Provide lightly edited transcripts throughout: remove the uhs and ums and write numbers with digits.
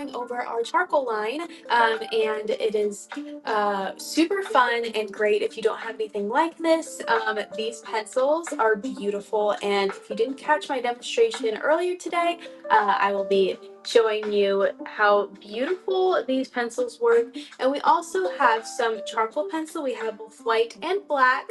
going over our charcoal line, and it is super fun and great if you don't have anything like this. These pencils are beautiful, and if you didn't catch my demonstration earlier today, I will be showing you how beautiful these pencils work. And we also have some charcoal pencil. We have both white and black,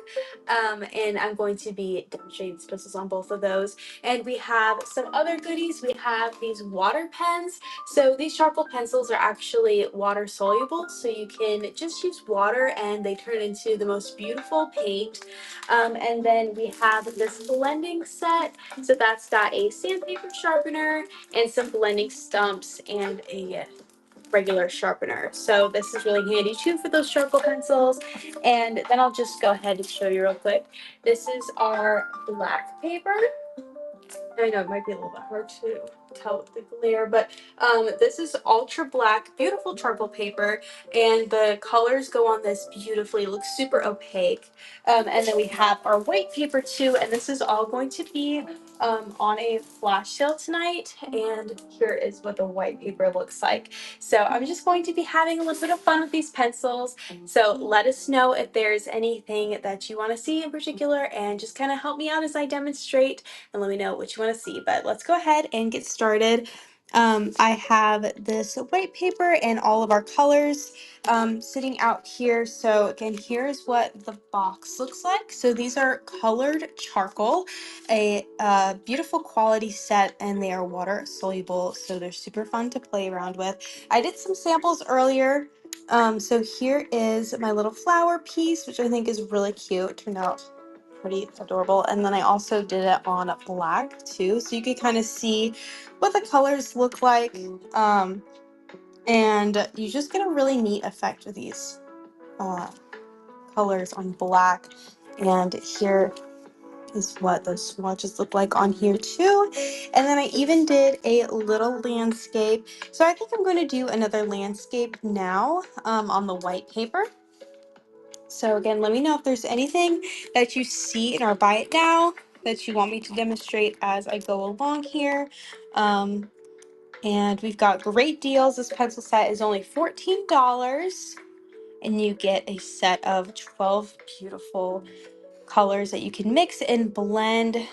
and I'm going to be demonstrating these pencils on both of those. And we have some other goodies. We have these water pens. So these charcoal pencils are actually water soluble, so you can just use water and they turn into the most beautiful paint. And then we have this blending set. So that's got a sandpaper sharpener and some blending stumps and a regular sharpener. So this is really handy too for those charcoal pencils. And then I'll just go ahead and show you real quick. This is our black paper. I know it might be a little bit hard to tell with the glare, but this is ultra black, beautiful charcoal paper, and the colors go on this beautifully. It looks super opaque. And then we have our white paper too, and this is all going to be on a flash sale tonight. And here is what the white paper looks like. So I'm just going to be having a little bit of fun with these pencils. So let us know if there's anything that you want to see in particular, and just kind of help me out as I demonstrate and let me know what you want to see. But let's go ahead and get started. I have this white paper and all of our colors sitting out here. So again, here's what the box looks like. So these are colored charcoal, a beautiful quality set, and they are water soluble, so they're super fun to play around with. I did some samples earlier. So here is my little flower piece, which I think is really cute. It turned out pretty adorable. And then I also did it on black too, so you could kind of see what the colors look like. And you just get a really neat effect with these colors on black. And here is what those swatches look like on here too. And then I even did a little landscape. So I think I'm going to do another landscape now on the white paper. So again, let me know if there's anything that you see in our Buy It Now that you want me to demonstrate as I go along here. And we've got great deals. This pencil set is only $14, and you get a set of 12 beautiful colors that you can mix and blend,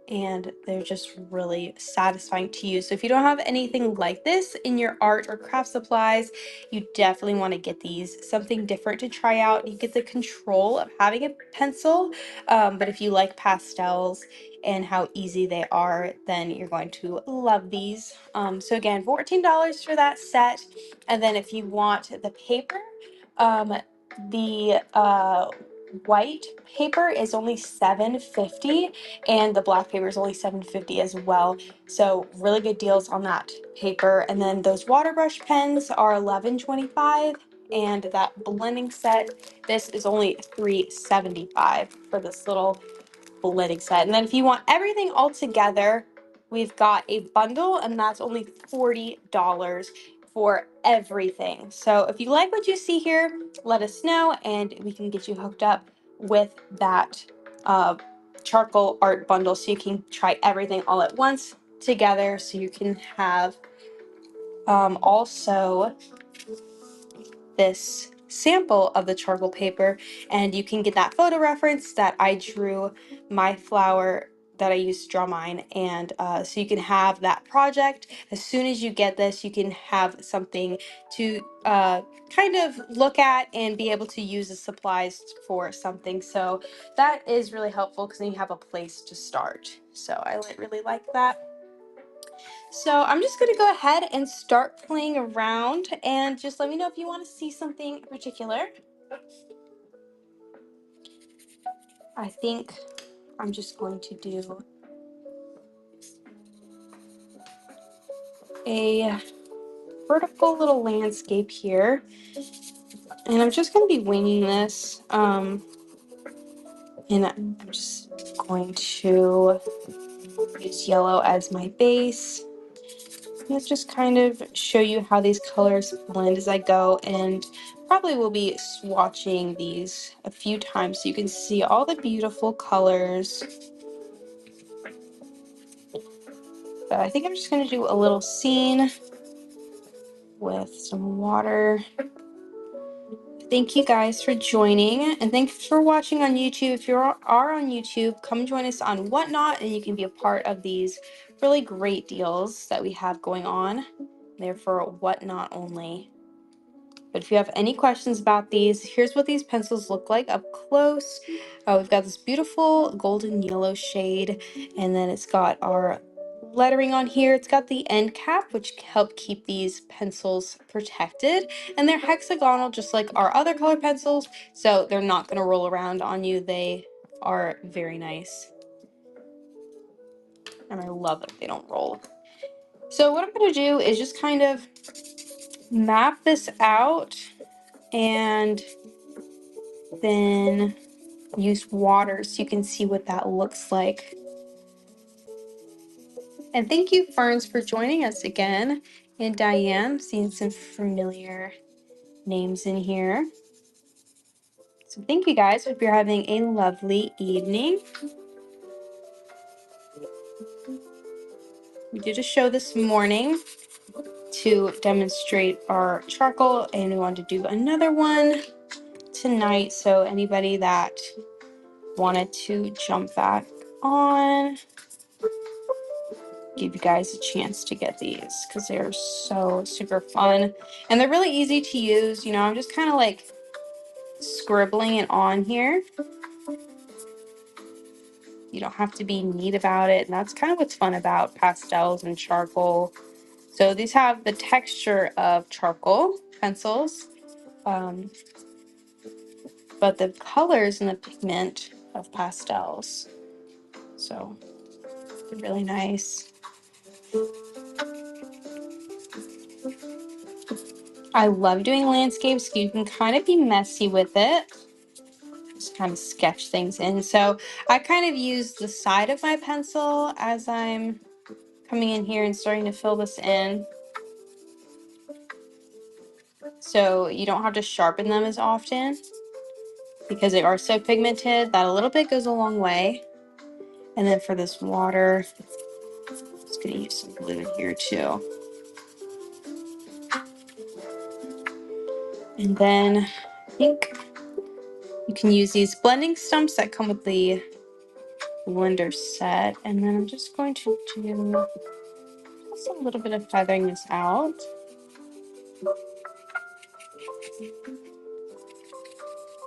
and they're just really satisfying to use. So if you don't have anything like this in your art or craft supplies, you definitely want to get these. Something different to try out. You get the control of having a pencil, but if you like pastels and how easy they are, then you're going to love these. So again, $14 for that set. And then if you want the paper, the white paper is only $7.50, and the black paper is only $7.50 as well. So really good deals on that paper. And then those water brush pens are $11.25, and that blending set, this is only $3.75 for this little blending set. And then if you want everything all together, we've got a bundle, and that's only $40 for everything. So if you like what you see here, let us know, and we can get you hooked up with that charcoal art bundle, so you can try everything all at once together, so you can have also this sample of the charcoal paper, and you can get that photo reference that I drew my flower that I used to draw mine. And so you can have that project. As soon as you get this, you can have something to kind of look at and be able to use the supplies for something. So that is really helpful, because then you have a place to start. So I really like that. So I'm just going to go ahead and start playing around, and just let me know if you want to see something in particular. I think I'm just going to do a vertical little landscape here, and I'm just going to be winging this. And I'm just going to use yellow as my base. Let's just kind of show you how these colors blend as I go, and probably will be swatching these a few times so you can see all the beautiful colors. But I think I'm just going to do a little scene. with some water. Thank you guys for joining, and thanks for watching on YouTube. If you are on YouTube, come join us on Whatnot, and you can be a part of these really great deals that we have going on. They're for Whatnot only. But if you have any questions about these, here's what these pencils look like up close. We've got this beautiful golden yellow shade, and then it's got our lettering on here. It's got the end cap, which help keep these pencils protected, and they're hexagonal just like our other color pencils, so they're not going to roll around on you. They are very nice, and I love that they don't roll. So what I'm going to do is just kind of map this out and then use water so you can see what that looks like. And thank you, Ferns, for joining us again. And Diane, seeing some familiar names in here. So thank you guys. Hope you're having a lovely evening. We did a show this morning to demonstrate our charcoal, and we wanted to do another one tonight. So anybody that wanted to jump back on, give you guys a chance to get these because they're so super fun and they're really easy to use. You know, I'm just kind of like scribbling it on here. You don't have to be neat about it, and that's kind of what's fun about pastels and charcoal. So these have the texture of charcoal pencils, but the colors and the pigment of pastels. So they're really nice. I love doing landscapes. You can kind of be messy with it. Just kind of sketch things in. So I kind of use the side of my pencil as I'm coming in here and starting to fill this in. So you don't have to sharpen them as often because they are so pigmented that a little bit goes a long way. And then for this water, I'm just going to use some glue in here too. And then I think you can use these blending stumps that come with the blender set. And then I'm just going to do just a little bit of feathering this out.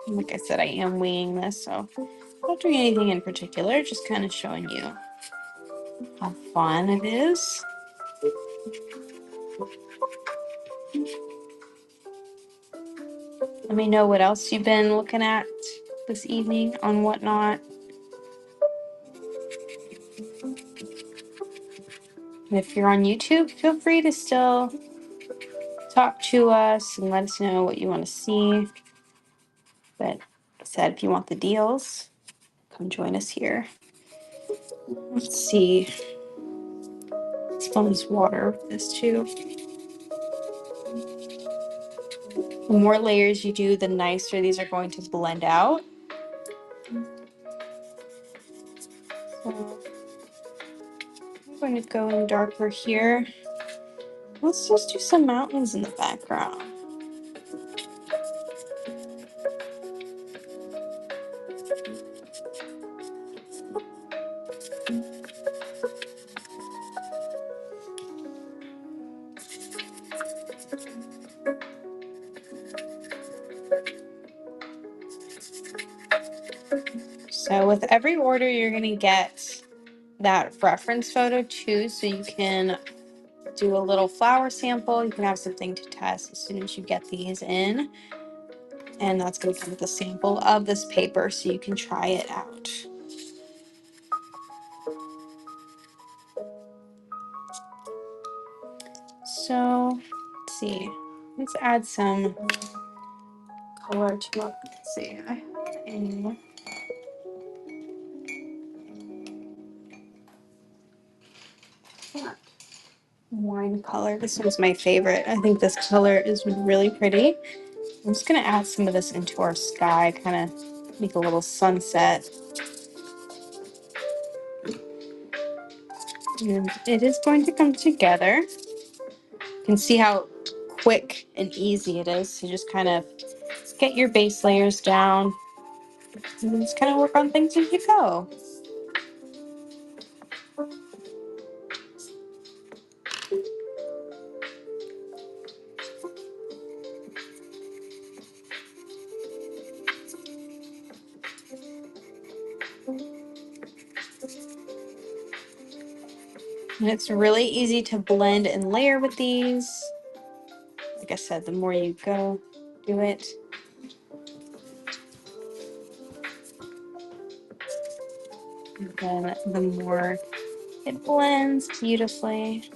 Like I said, I am winging this, so I'm not doing anything in particular, just kind of showing you how fun it is. Let me know what else you've been looking at this evening on Whatnot. And if you're on YouTube, feel free to still talk to us and let us know what you want to see. But like I said, if you want the deals, come join us here. Let's see. Let's fill this water with this too. The more layers you do, the nicer these are going to blend out. So I'm going to go in darker here. Let's just do some mountains in the background. So with every order, you're going to get that reference photo too, so you can do a little flower sample. You can have something to test as soon as you get these in. And that's going to come with a sample of this paper so you can try it out. So let's see. Let's add some color to it. Let's see. I have a wine color. This one's my favorite. I think this color is really pretty. I'm just going to add some of this into our sky, kind of make a little sunset. And it is going to come together. You can see how quick and easy it is to just kind of get your base layers down and then just kind of work on things as you go. And it's really easy to blend and layer with these. Like I said, the more you go do it, then the more it blends beautifully.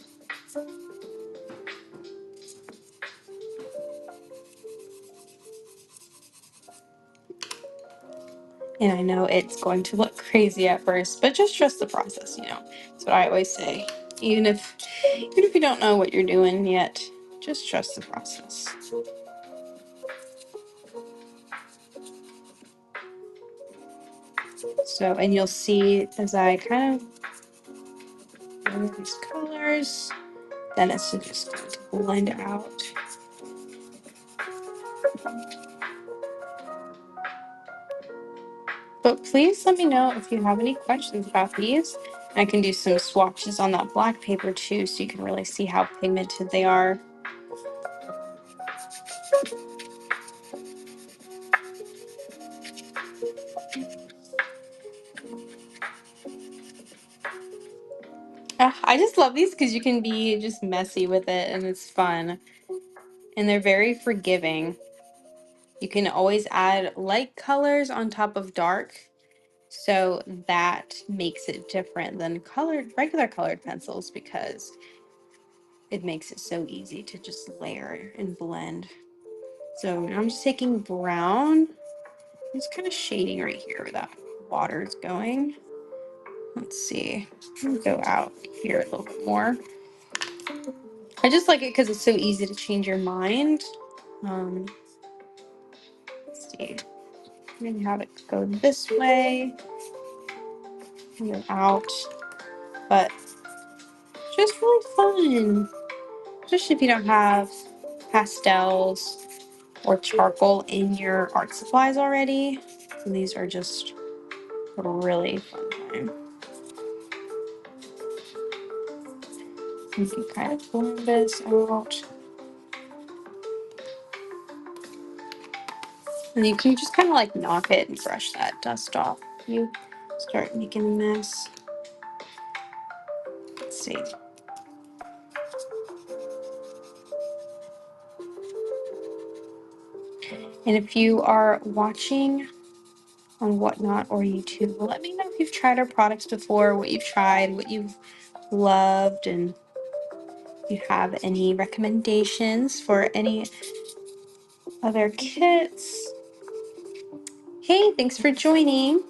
And I know it's going to look crazy at first, but just trust the process, you know. That's what I always say. Even if you don't know what you're doing yet, just trust the process. So, and you'll see as I kind of layer these colors, then it's just going to blend out. But please let me know if you have any questions about these. I can do some swatches on that black paper too, so you can really see how pigmented they are. I just love these because you can be just messy with it and it's fun. And they're very forgiving. You can always add light colors on top of dark, so that makes it different than regular colored pencils because it makes it so easy to just layer and blend. So I'm just taking brown, just kind of shading right here where that water is going. Let's see, go out here a little bit more. I just like it because it's so easy to change your mind. Let's see, I'm gonna have it go this way, and then out, but just really fun, especially if you don't have pastels or charcoal in your art supplies already. And these are just a really fun time. You can kind of blend this out. And you can just kind of like knock it and brush that dust off. You start making a mess. Let's see. And if you are watching on Whatnot or YouTube, let me know if you've tried our products before, what you've tried, what you've loved, and if you have any recommendations for any other kits. Hey, thanks for joining.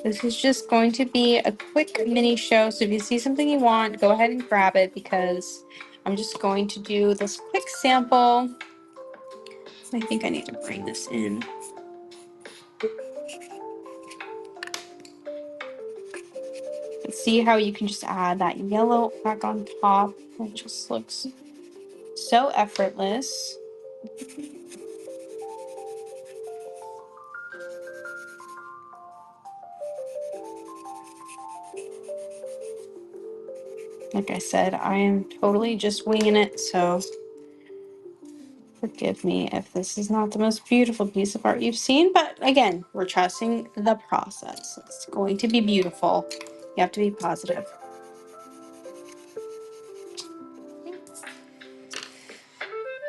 This is just going to be a quick mini show, so if you see something you want, go ahead and grab it because I'm just going to do this quick sample. I think I need to bring this in. But see how you can just add that yellow back on top. It just looks so effortless. Like I said, I am totally just winging it, so forgive me if this is not the most beautiful piece of art you've seen, but again, we're trusting the process. It's going to be beautiful. You have to be positive.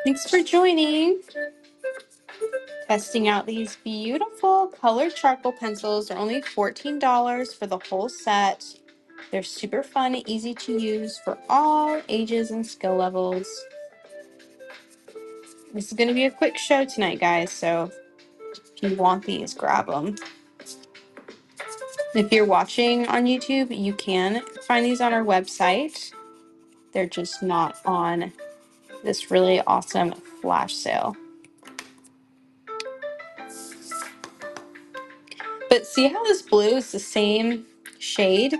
Thanks for joining. Testing out these beautiful colored charcoal pencils. They're only $14 for the whole set. They're super fun and easy to use for all ages and skill levels. This is going to be a quick show tonight, guys, so if you want these, grab them. If you're watching on YouTube, you can find these on our website. They're just not on this really awesome flash sale. But see how this blue is the same shade?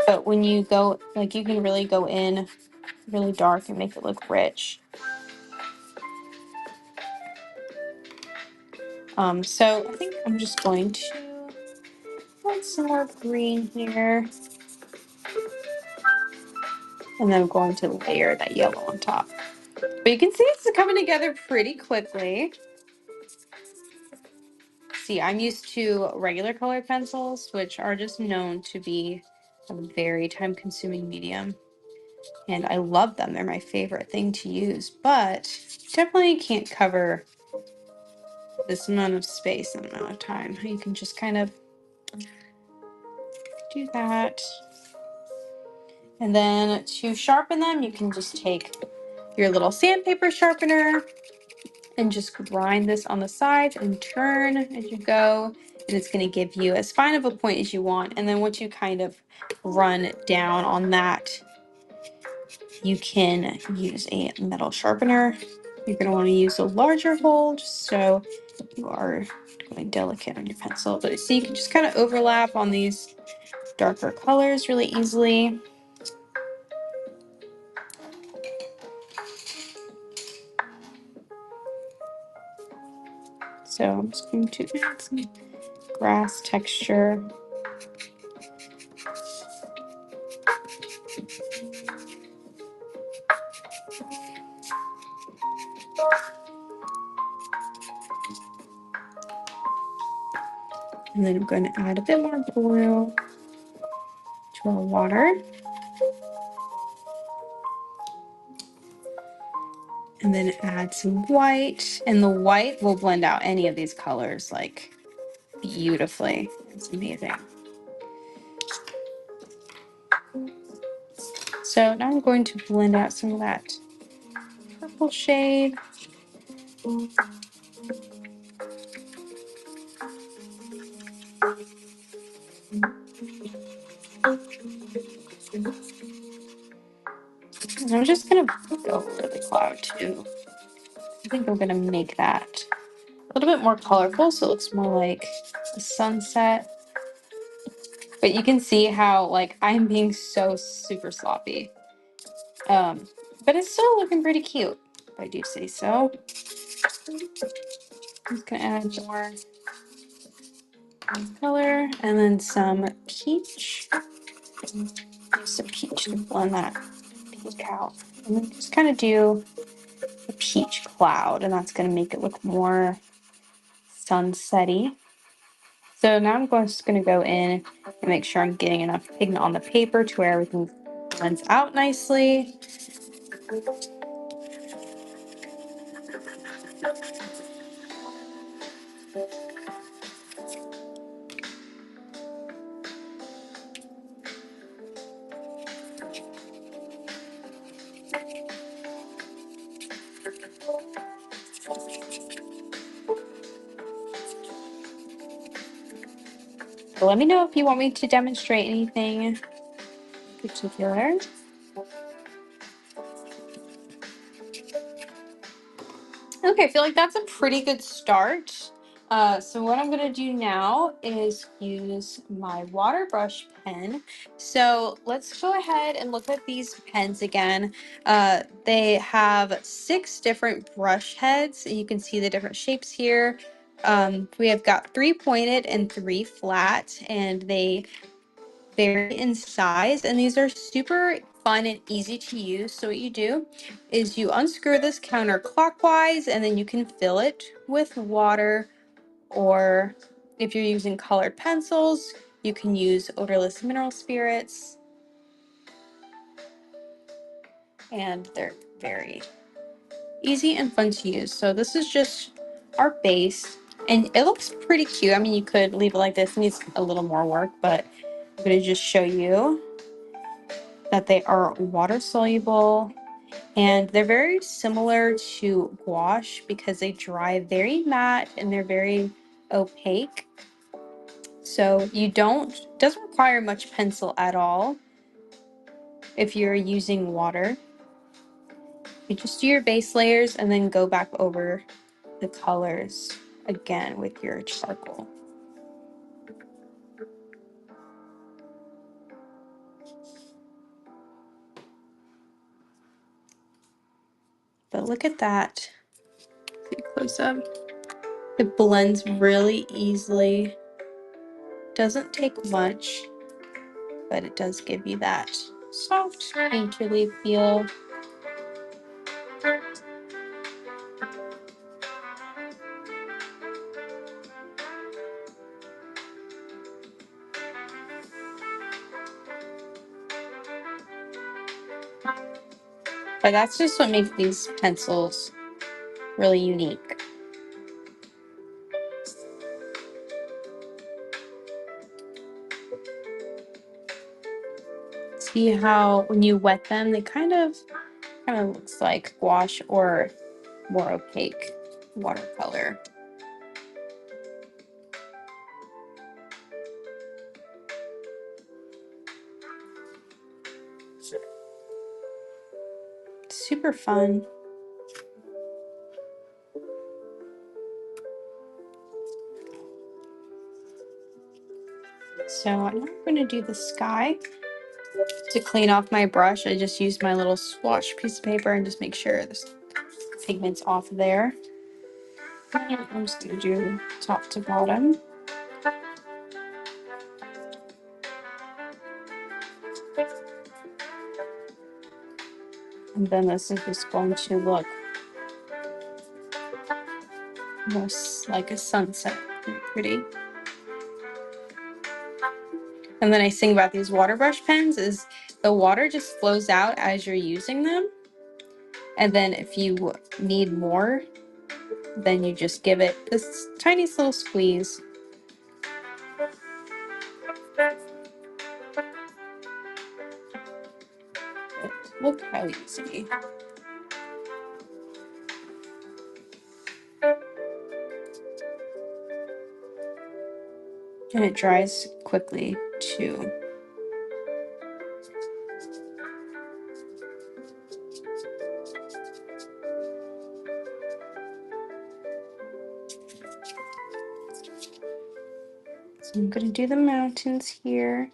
But when you go, like, you can really go in really dark and make it look rich. So I think I'm just going to add some more green here. And then I'm going to layer that yellow on top. But you can see it's coming together pretty quickly. See, I'm used to regular colored pencils, which are just known to be a very time-consuming medium. And I love them. They're my favorite thing to use, but definitely can't cover this amount of space and amount of time. You can just kind of do that. And then to sharpen them, you can just take your little sandpaper sharpener and just grind this on the sides and turn as you go. And it's going to give you as fine of a point as you want. And then once you kind of run down on that, you can use a metal sharpener. You're going to want to use a larger hole just so you are going delicate on your pencil. But see, you can just kind of overlap on these darker colors really easily. So I'm just going to add some grass texture. And then I'm going to add a bit more blue to our water. And then add some white. And the white will blend out any of these colors like beautifully. It's amazing. So now I'm going to blend out some of that purple shade. And I'm just going to go over the cloud too. I think I'm going to make that a little bit more colorful so it looks more like a sunset. But you can see how like I'm being so super sloppy. But it's still looking pretty cute, if I do say so. I'm just going to add more color and then some peach. Use some peach to blend that pink out. And then just kind of do a peach cloud, and that's going to make it look more sunsetty. So now I'm just going to go in and make sure I'm getting enough pigment on the paper to where everything blends out nicely. So let me know if you want me to demonstrate anything in particular. Okay, I feel like that's a pretty good start. So what I'm gonna do now is use my water brush pen. So let's go ahead and look at these pens again. They have 6 different brush heads. You can see the different shapes here. We have got 3 pointed and 3 flat, and they vary in size, and these are super fun and easy to use. So what you do is you unscrew this counterclockwise, and then you can fill it with water, or if you're using colored pencils, you can use odorless mineral spirits, and they're very easy and fun to use. So this is just our base, and it looks pretty cute. I mean, you could leave it like this. It needs a little more work, but I'm going to just show you that they are water soluble, and they're very similar to gouache because they dry very matte and they're very opaque. So doesn't require much pencil at all if you're using water. You just do your base layers and then go back over the colors again with your charcoal. But look at that. See close up. It blends really easily. Doesn't take much, but it does give you that soft painterly feel. But that's just what makes these pencils really unique. See how when you wet them, they kind of looks like gouache or more opaque watercolor. Super fun. So I'm going to do the sky. To clean off my brush, I just use my little swatch piece of paper and just make sure this pigment's off there. And I'm just going to do top to bottom. And then this is just going to look almost like a sunset. Pretty. And the nice thing about these water brush pens is the water just flows out as you're using them. And then if you need more, then you just give it this tiniest little squeeze. Look how easy. And it dries quickly too. So I'm going to do the mountains here.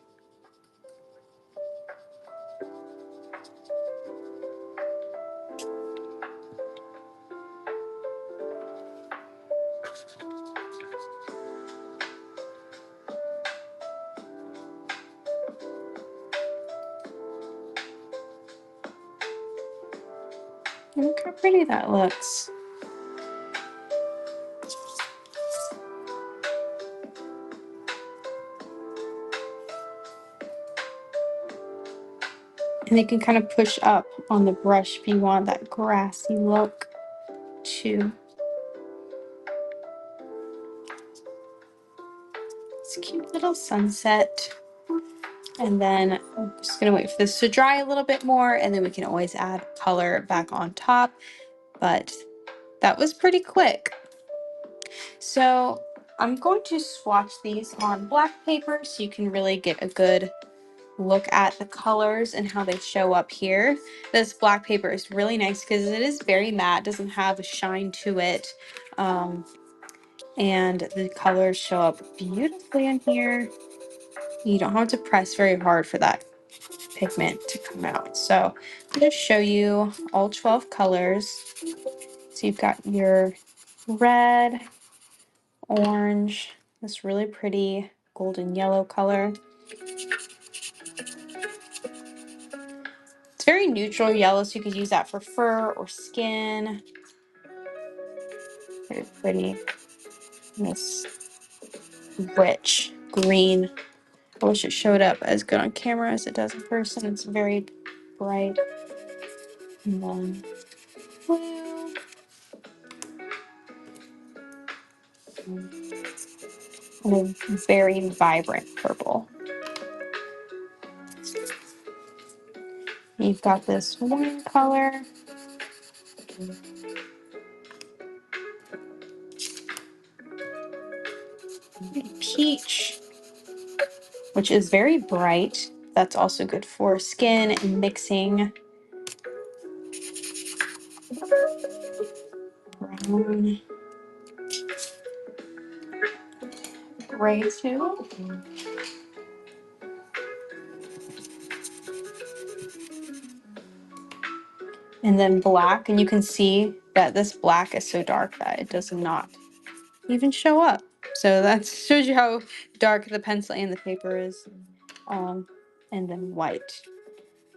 Look how pretty that looks. And they can kind of push up on the brush if you want that grassy look too. It's a cute little sunset. And then I'm just gonna wait for this to dry a little bit more, and then we can always add color back on top. But that was pretty quick. So I'm going to swatch these on black paper so you can really get a good look at the colors and how they show up here. This black paper is really nice because it is very matte, doesn't have a shine to it. And the colors show up beautifully in here. You don't have to press very hard for that pigment to come out. So I'm going to show you all 12 colors. So you've got your red, orange, this really pretty golden yellow color. It's very neutral yellow, so you could use that for fur or skin. Very pretty. And this rich green. I wish it showed up as good on camera as it does in person. It's very bright. And then blue. And a very vibrant purple. You've got this wine color. Peach, which is very bright. That's also good for skin and mixing. Brown. Gray too. and then black, and you can see that this black is so dark that it does not even show up. So that shows you how dark the pencil and the paper is. And then white.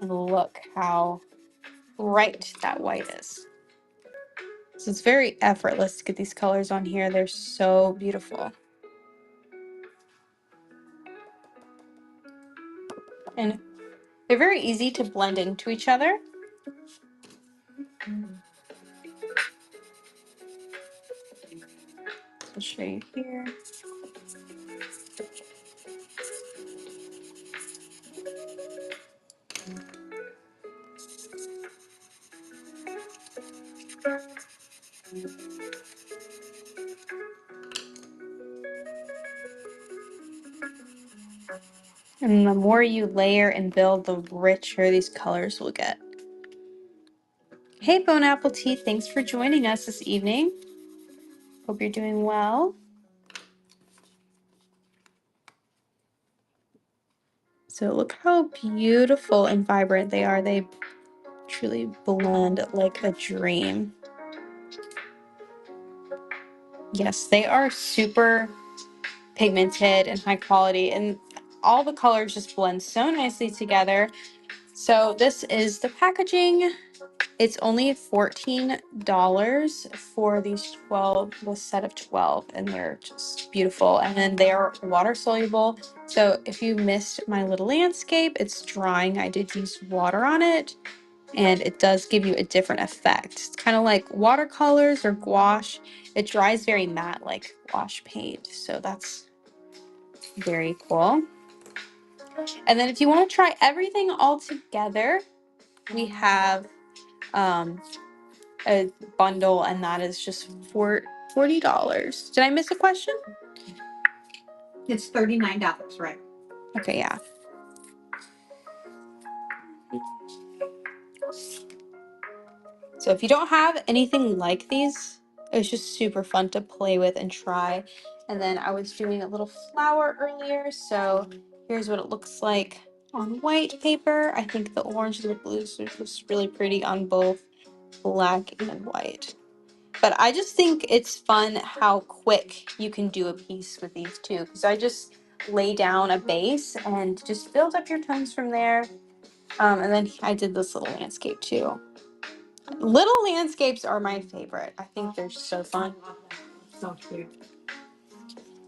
And look how bright that white is. So it's very effortless to get these colors on here. They're so beautiful. And they're very easy to blend into each other. I'll show you here. And the more you layer and build, the richer these colors will get. Hey, Bone Apple Tea, thanks for joining us this evening. Hope you're doing well. So look how beautiful and vibrant they are. They truly blend like a dream. Yes, they are super pigmented and high quality, and all the colors just blend so nicely together. So this is the packaging. It's only $14 for these 12, the set of 12, and they're just beautiful. And then they are water soluble. So if you missed my little landscape, it's drying. I did use water on it, and it does give you a different effect. It's kind of like watercolors or gouache. It dries very matte like gouache paint. So that's very cool. And then if you want to try everything all together, we have a bundle, and that is just for $40. Did I miss a question? It's $39, right? Okay, yeah. So if you don't have anything like these, it's just super fun to play with and try. And then I was doing a little flower earlier, so here's what it looks like on white paper. I think the orange and the blues are just really pretty on both black and white. But I just think it's fun how quick you can do a piece with these two, because I just lay down a base and just build up your tones from there. And then I did this little landscape too. Little landscapes are my favorite. I think they're so fun. So cute.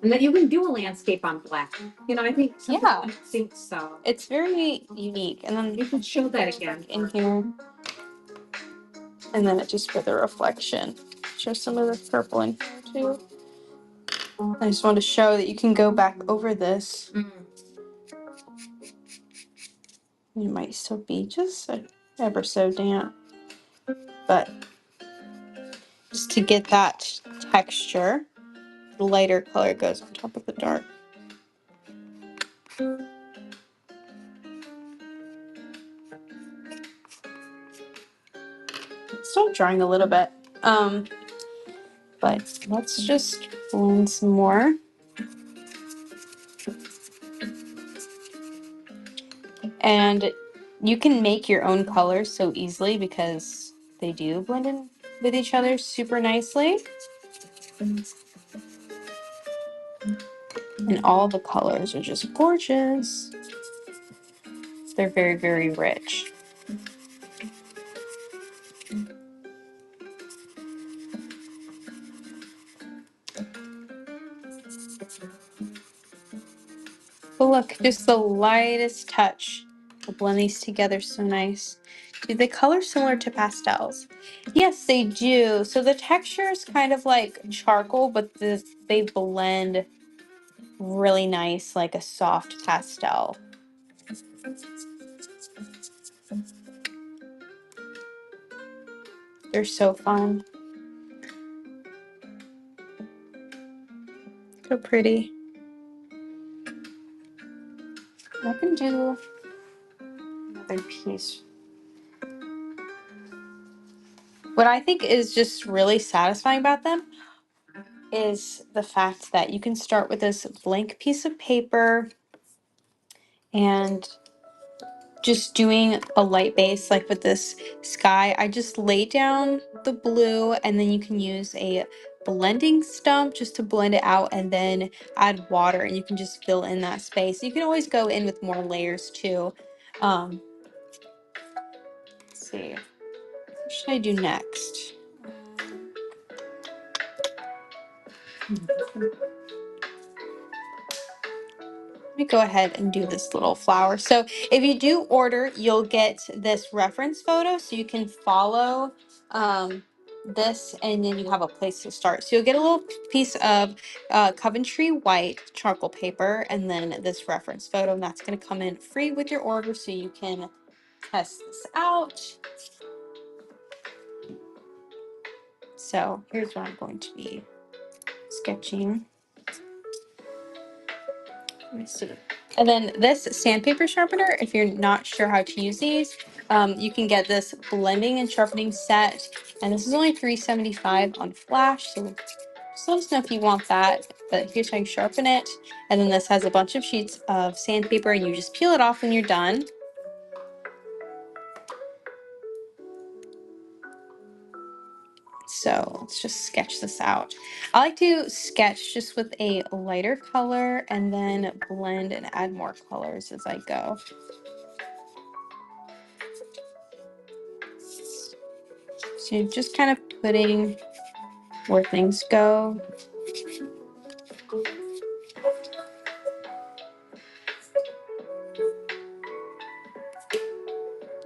And then you can do a landscape on black. You know, I think some Yeah. people think so. It's very unique. And then You can show that again. in here. And then it just for the reflection. Show some of the purple in here too. I just want to show that you can go back over this. It might still be just ever so damp. But just to get that texture, the lighter color goes on top of the dark. It's still drying a little bit. But let's just blend some more. And you can make your own colors so easily because they do blend in with each other super nicely. And all the colors are just gorgeous. They're very, very rich. But look, just the lightest touch will blend these together so nice. Do they color similar to pastels? Yes, they do. So the texture is kind of like charcoal, but they blend really nice like a soft pastel. They're so fun. So pretty. I can do another piece. What I think is just really satisfying about them is the fact that you can start with this blank piece of paper and just doing a light base like with this sky, I just lay down the blue and then you can use a blending stump just to blend it out and then add water and you can just fill in that space. You can always go in with more layers too. Let's see, what should I do next? Let me go ahead and do this little flower. So if you do order, you'll get this reference photo so you can follow this and then you have a place to start. So you'll get a little piece of Coventry white charcoal paper and then this reference photo, and that's going to come in free with your order so you can test this out. So here's what I'm going to be sketching. Let me see. And then this sandpaper sharpener, if you're not sure how to use these, you can get this blending and sharpening set. And this is only $3.75 on Flash. So just let us know if you want that. But here's how you sharpen it. And then this has a bunch of sheets of sandpaper and you just peel it off when you're done. So let's just sketch this out. I like to sketch just with a lighter color and then blend and add more colors as I go. So you're just kind of putting where things go.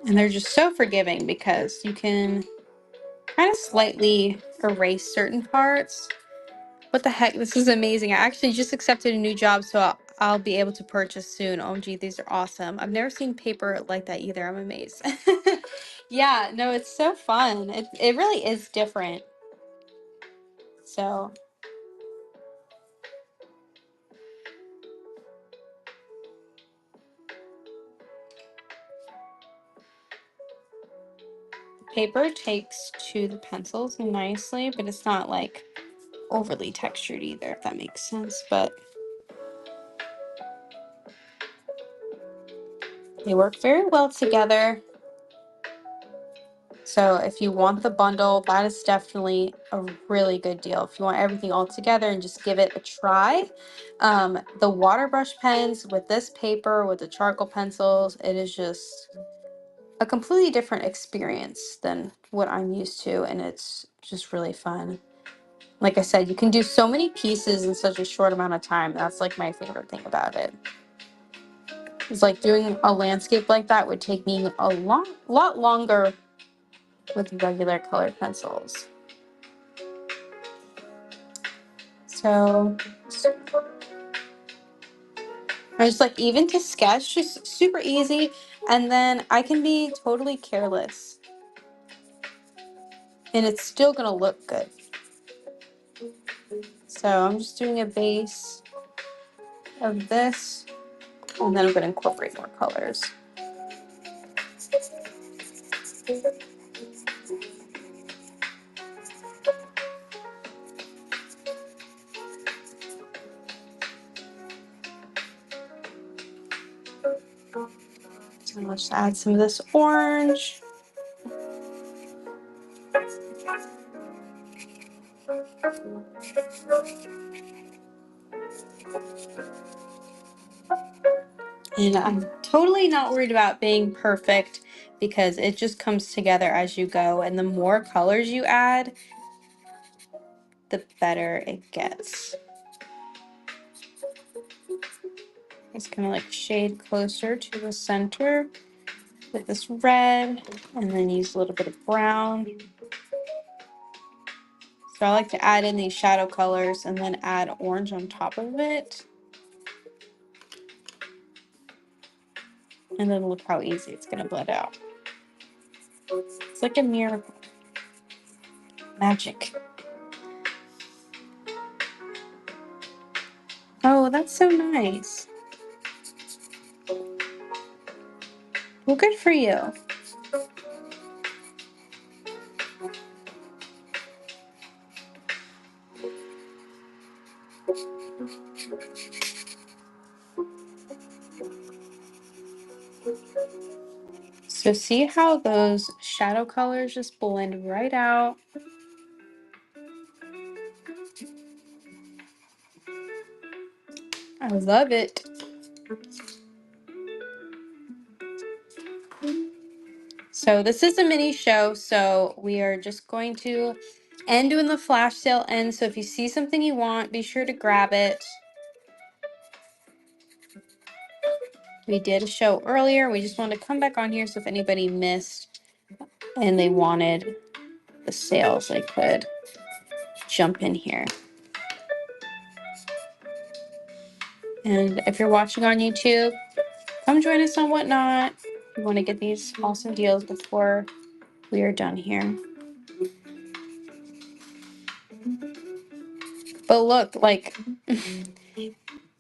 And they're just so forgiving because you can kind of slightly erase certain parts. What the heck? This is amazing. I actually just accepted a new job, so I'll be able to purchase soon. OMG, these are awesome. I've never seen paper like that either. I'm amazed. Yeah, no, it's so fun. It really is different. So paper takes to the pencils nicely, but it's not like overly textured either, if that makes sense. But they work very well together. So if you want the bundle, that is definitely a really good deal. If you want everything all together and just give it a try. The water brush pens with this paper, with the charcoal pencils, it is just a completely different experience than what I'm used to. And it's just really fun. Like I said, you can do so many pieces in such a short amount of time. That's like my favorite thing about it. It's like doing a landscape like that would take me a lot longer with regular colored pencils. So I just like, even to sketch, just super easy. And then I can be totally careless and it's still gonna look good. So I'm just doing a base of this and then I'm gonna incorporate more colors. So let's just add some of this orange. And I'm totally not worried about being perfect because it just comes together as you go. And the more colors you add, the better it gets. It's gonna like shade closer to the center with this red and then use a little bit of brown. So I like to add in these shadow colors and then add orange on top of it. And then look how easy it's gonna blend out. It's like a miracle. Magic. Oh, that's so nice. Well, good for you. So see how those shadow colors just blend right out. I love it. So this is a mini show, so we are just going to end when the flash sale ends. So if you see something you want, be sure to grab it. We did a show earlier. We just wanted to come back on here so if anybody missed and they wanted the sales, they could jump in here. And if you're watching on YouTube, come join us on Whatnot. We want to get these awesome deals before we are done here. But look, like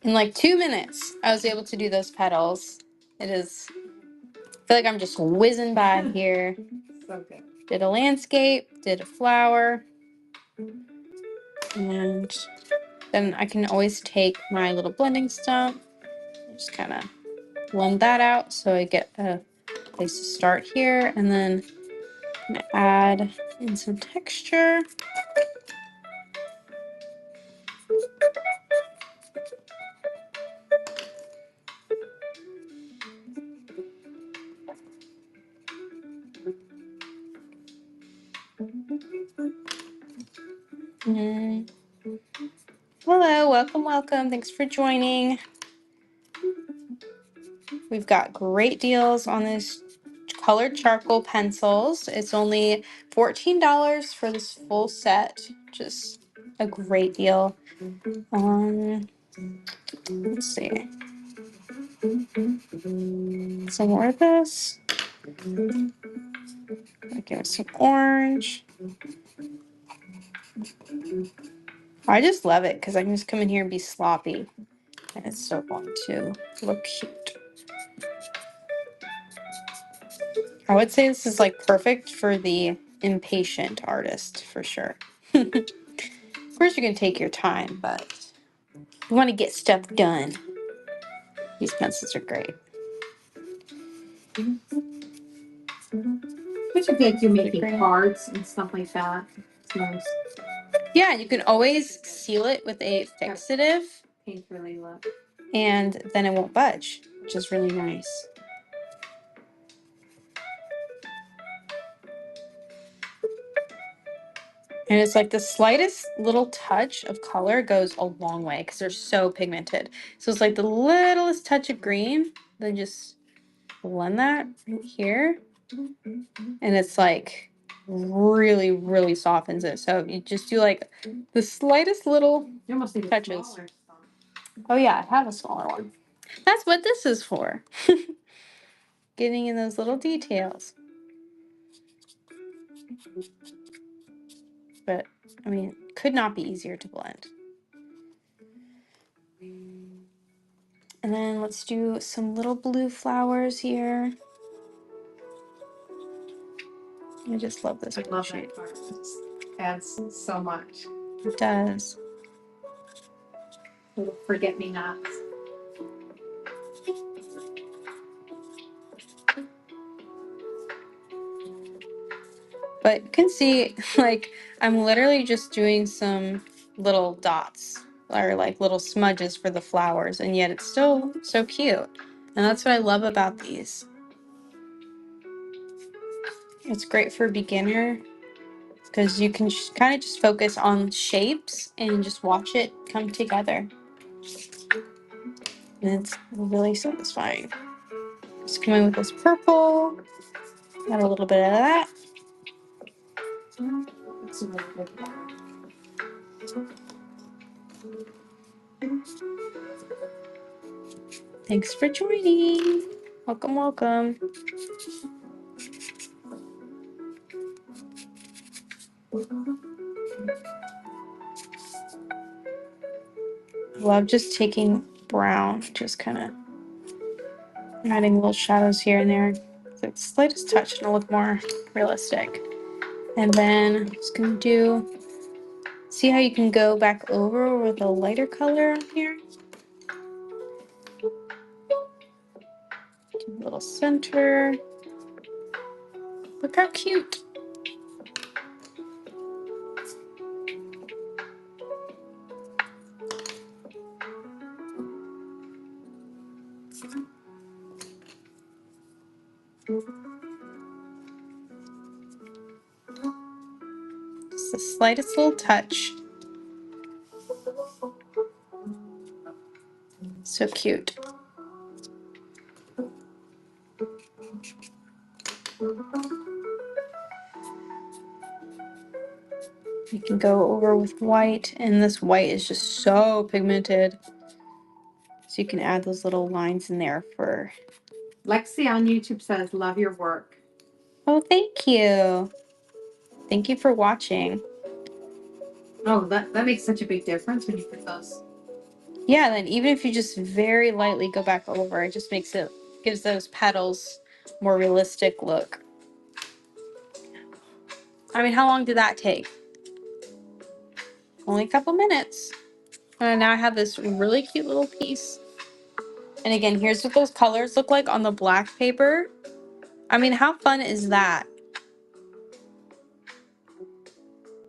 in like 2 minutes, I was able to do those petals. It is, I feel like I'm just whizzing by here. So good. Did a landscape, did a flower, and then I can always take my little blending stump, just kind of blend that out so I get a place to start here, and then I'm gonna add in some texture. Mm. Hello, welcome, welcome. Thanks for joining. We've got great deals on this colored charcoal pencils. It's only $14 for this full set. Just a great deal. Let's see. Some more of this. I'll give it some orange. I just love it because I can just come in here and be sloppy. And it's so going to look cute. I would say this is like perfect for the impatient artist for sure. Of course, you can take your time, but you want to get stuff done. These pencils are great. Which is like you're making cards and stuff like that. It's nice. Yeah, you can always seal it with a fixative. Paint really low. And then it won't budge, which is really nice. And it's like the slightest little touch of color goes a long way because they're so pigmented. So it's like the littlest touch of green, then just blend that right here. And it's like really, really softens it. So you just do like the slightest little You almost need a touches. smaller stuff. Oh yeah, I have a smaller one. That's what this is for. Getting in those little details. But I mean, could not be easier to blend. And then let's do some little blue flowers here. I just love this I blue love shade. that part. It just adds so much. It does. Little forget-me-nots. But you can see, like, I'm literally just doing some little dots or like little smudges for the flowers, and yet it's still so cute. And that's what I love about these. It's great for beginner because you can kind of just focus on shapes and just watch it come together. And it's really satisfying. Just come in with this purple, add a little bit of that. It's a really good one. Thanks for joining. Welcome, welcome. I love just taking brown, just kind of adding little shadows here and there. So it's the slightest touch and it'll look more realistic. And then I'm just gonna do, see how you can go back over with a lighter color on here? Do a little center. Look how cute. Just the slightest little touch. So cute. You can go over with white, and this white is just so pigmented. So you can add those little lines in there for... Lexi on YouTube says, love your work. Oh, thank you. Thank you for watching. Oh, that makes such a big difference when you put those. Yeah, then even if you just very lightly go back over, it just makes it, gives those petals more realistic look. I mean, how long did that take? Only a couple minutes. And now I have this really cute little piece. And again, here's what those colors look like on the black paper. I mean, how fun is that?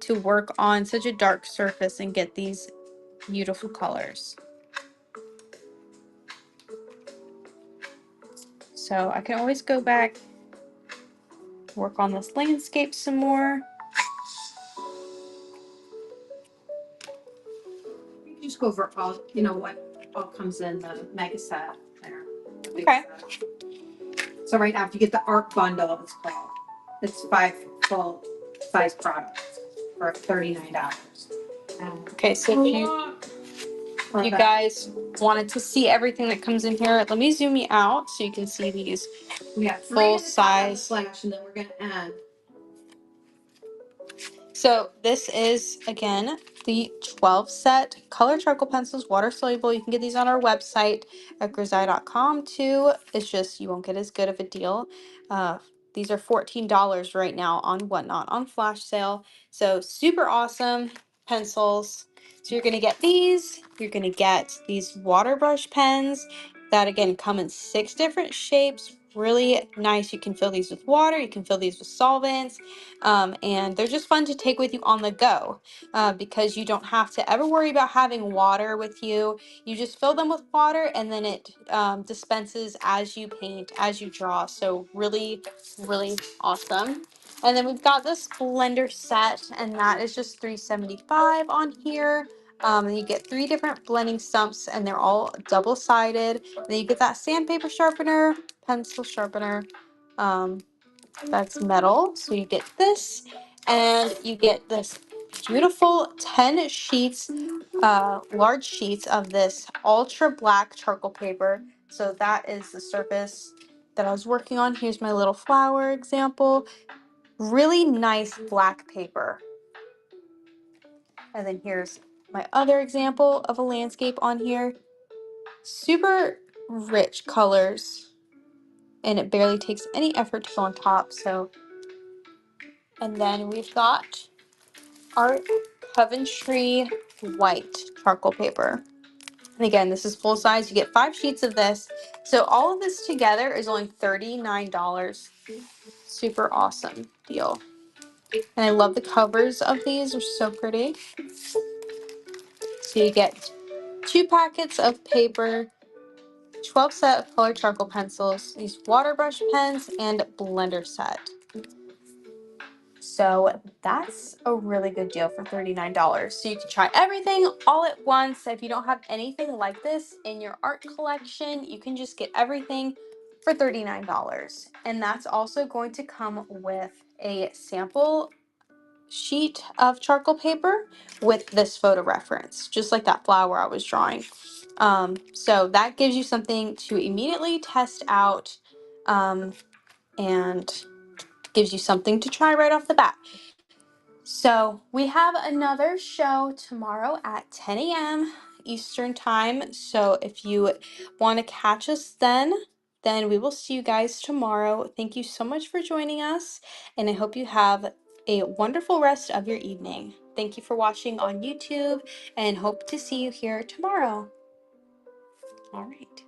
To work on such a dark surface and get these beautiful colors. So I can always go back, work on this landscape some more. You can just go over all, you know, what all comes in the mega set there. The big Okay. set. So right after you get the art bundle, it's called. It's 5 full size products for $39. Okay, so if you guys wanted to see everything that comes in here, let me zoom you out so you can see these we have full size. flash, and then we're gonna add. So this is, again, the 12 set color charcoal pencils, water soluble. You can get these on our website at grisaille.com too. It's just you won't get as good of a deal. These are $14 right now on Whatnot on flash sale. So super awesome pencils. So you're going to get these. You're going to get these water brush pens that, again, come in 6 different shapes. Really nice. You can fill these with water. You can fill these with solvents. And they're just fun to take with you on the go because you don't have to ever worry about having water with you. You just fill them with water and then it dispenses as you paint, as you draw. So really, really awesome. And then we've got this blender set, and that is just $3.75 on here. And you get 3 different blending stumps, and they're all double-sided. Then you get that sandpaper sharpener, pencil sharpener, that's metal. So you get this, and you get this beautiful 10 sheets, large sheets of this ultra black charcoal paper. So that is the surface that I was working on. Here's my little flower example. Really nice black paper. And then here's my other example of a landscape on here. Super rich colors, and it barely takes any effort to go on top. So, and then we've got our Coventry white charcoal paper. And again, this is full size. You get 5 sheets of this. So all of this together is only $39. Super awesome deal. And I love the covers of these. They're so pretty. So you get 2 packets of paper, 12 set of colored charcoal pencils, these water brush pens, and blender set. So that's a really good deal for $39. So you can try everything all at once. If you don't have anything like this in your art collection, you can just get everything for $39. And that's also going to come with a sample sheet of charcoal paper with this photo reference, just like that flower I was drawing. So that gives you something to immediately test out and gives you something to try right off the bat. So we have another show tomorrow at 10 a.m. Eastern time. So if you want to catch us then we will see you guys tomorrow. Thank you so much for joining us, and I hope you have a wonderful rest of your evening. Thank you for watching on YouTube, and hope to see you here tomorrow. All right.